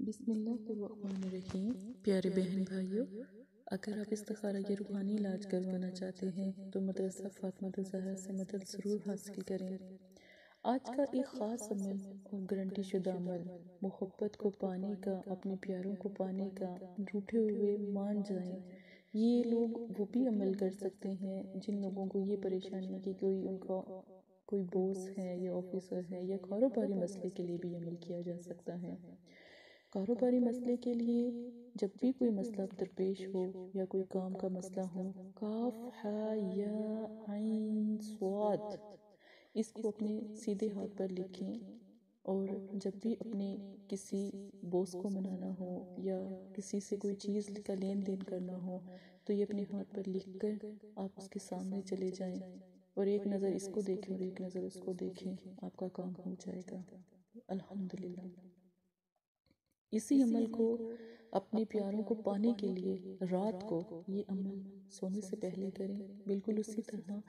بسم اللہ الرحمن الرحیم۔ پیارے بہن بھائیوں، اگر آپ استخارہ یا روحانی علاج کروانا چاہتے ہیں تو مدرسہ فاطمہ الزہرا سے مدد ضرور حاصل کریں۔ آج کا ایک خاص عمل اور گارنٹی شدہ عمل، محبت کو پانے کا، اپنے پیاروں کو پانے کا، روٹھے ہوئے مان جائیں۔ یہ لوگ وہ بھی عمل کر سکتے ہیں جن لوگوں کو یہ پریشانی ہے کہ ان کا کوئی بوس ہے یا آفیسر ہے، یا کاروباری مسئلے کے لیے بھی عمل کیا جا سکتا ہے۔ کاروباری مسئلے کے لیے جب بھی کوئی مسئلہ درپیش ہو یا کوئی کام کا مسئلہ ہو، کاف ہا یا عین صاد، اس کو اپنے سیدھے ہاتھ پر لکھیں، اور جب بھی اپنے کسی بوس کو منانا ہو یا کسی سے کوئی چیز کا لین دین کرنا ہو تو یہ اپنے ہاتھ پر لکھ کر آپ اس کے سامنے چلے جائیں، اور ایک نظر اس کو دیکھیں اور ایک نظر اس کو دیکھیں، آپ کا کام ہو جائے گا الحمدللہ۔ اسی عمل کو اپنے پیاروں کو پانے کے لیے رات کو یہ عمل سونے سے پہلے کریں۔ بالکل اسی طرح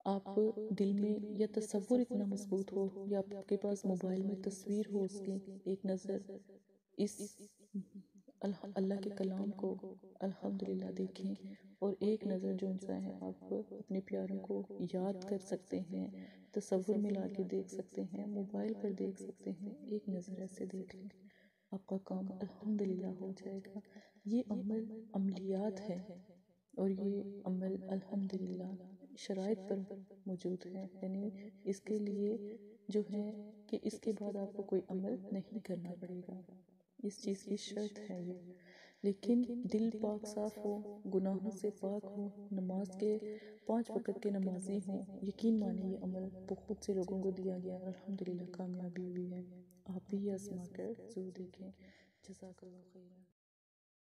آپ دل میں یا تصور اتنا مضبوط ہو یا آپ کے پاس موبائل میں تصویر ہو اس کی، ایک نظر اس اللہ کے کلام کو الحمدللہ دیکھیں، اور ایک نظر جو انسان ہے آپ اپنے پیاروں کو یاد کر سکتے ہیں، تصور میں لا کے دیکھ سکتے ہیں، موبائل پر دیکھ سکتے ہیں، ایک نظر ایسے دیکھ لیں، آپ کا کام الحمدللہ ہو جائے گا۔ یہ عمل عملیات ہے، اور یہ عمل الحمدللہ شرائط پر موجود ہے، یعنی اس کے لیے جو ہے کہ اس کے بعد آپ کو کوئی عمل نہیں کرنا پڑے گا، اس چیز کی شرط ہے یہ۔ لیکن دل پاک صاف ہو، گناہوں سے پاک ہو، نماز کے 5 وقت کے نمازی ہوں، یقین مانے یہ عمل بہت سے لوگوں کو دیا گیا اور الحمدللہ کامیابی ہوئی ہے۔ آپ بھی یہ آزما کر ضرور دیکھیں۔ جزاک اللہ خیرہ۔